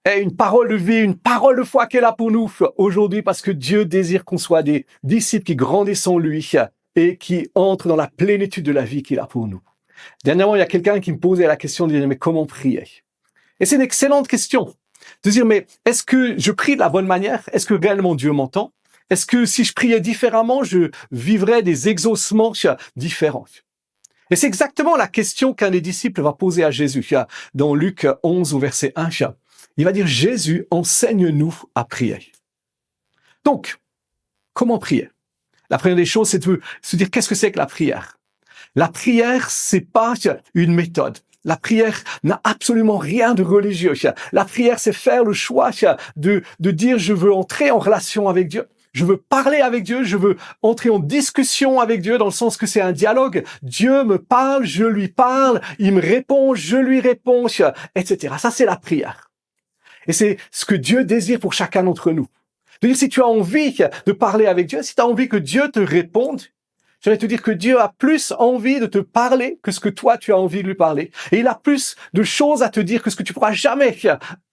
Et une parole de vie, une parole de foi qu'elle a pour nous aujourd'hui parce que Dieu désire qu'on soit des disciples qui grandissent en lui et qui entrent dans la plénitude de la vie qu'il a pour nous. Dernièrement, il y a quelqu'un qui me posait la question de dire, mais comment prier? Et c'est une excellente question. De dire, mais est-ce que je prie de la bonne manière? Est-ce que réellement Dieu m'entend? Est-ce que si je priais différemment, je vivrais des exaucements différents? Et c'est exactement la question qu'un des disciples va poser à Jésus. Dans Luc 11 au verset 1, il va dire, Jésus, enseigne-nous à prier. Donc, comment prier? La première des choses, c'est de se dire, qu'est-ce que c'est que la prière? La prière, c'est pas une méthode. La prière n'a absolument rien de religieux. La prière, c'est faire le choix de dire, je veux entrer en relation avec Dieu. Je veux parler avec Dieu, je veux entrer en discussion avec Dieu dans le sens que c'est un dialogue. Dieu me parle, je lui parle, il me répond, je lui réponds, etc. Ça, c'est la prière. Et c'est ce que Dieu désire pour chacun d'entre nous. De dire, si tu as envie de parler avec Dieu, si tu as envie que Dieu te réponde, je vais te dire que Dieu a plus envie de te parler que ce que toi, tu as envie de lui parler. Et il a plus de choses à te dire que ce que tu pourras jamais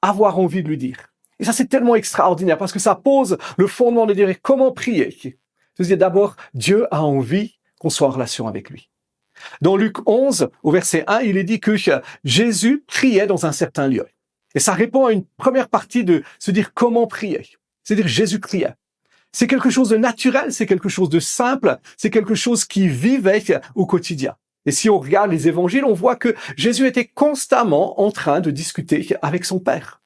avoir envie de lui dire. Et ça, c'est tellement extraordinaire parce que ça pose le fondement de dire comment prier. C'est-à-dire d'abord, Dieu a envie qu'on soit en relation avec lui. Dans Luc 11, au verset 1, il est dit que Jésus priait dans un certain lieu. Et ça répond à une première partie de se dire comment prier. C'est-à-dire Jésus priait. C'est quelque chose de naturel, c'est quelque chose de simple, c'est quelque chose qui vivait au quotidien. Et si on regarde les évangiles, on voit que Jésus était constamment en train de discuter avec son Père.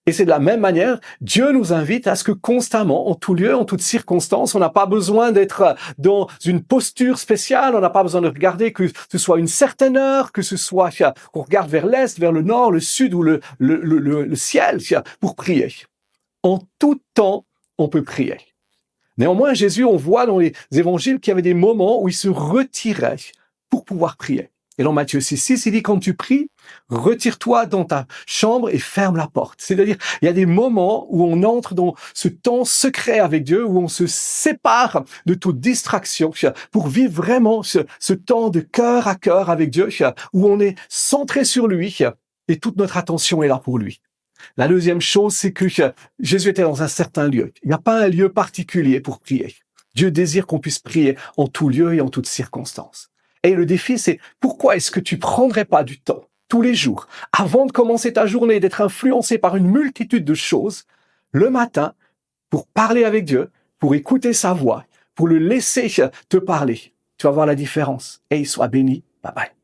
Et c'est de la même manière, Dieu nous invite à ce que constamment, en tout lieu, en toutes circonstances, on n'a pas besoin d'être dans une posture spéciale, on n'a pas besoin de regarder que ce soit une certaine heure, que ce soit qu'on regarde vers l'est, vers le nord, le sud ou le ciel pour prier. En tout temps, on peut prier. Néanmoins, Jésus, on voit dans les évangiles qu'il y avait des moments où il se retirait pour pouvoir prier. Et dans Matthieu 6, il dit, quand tu pries, retire-toi dans ta chambre et ferme la porte. C'est-à-dire, il y a des moments où on entre dans ce temps secret avec Dieu, où on se sépare de toute distraction pour vivre vraiment ce temps de cœur à cœur avec Dieu, où on est centré sur lui et toute notre attention est là pour lui. La deuxième chose, c'est que Jésus était dans un certain lieu. Il n'y a pas un lieu particulier pour prier. Dieu désire qu'on puisse prier en tout lieu et en toutes circonstances. Et le défi, c'est pourquoi est-ce que tu prendrais pas du temps, tous les jours, avant de commencer ta journée, d'être influencé par une multitude de choses, le matin, pour parler avec Dieu, pour écouter sa voix, pour le laisser te parler. Tu vas voir la différence. Et il soit béni. Bye bye.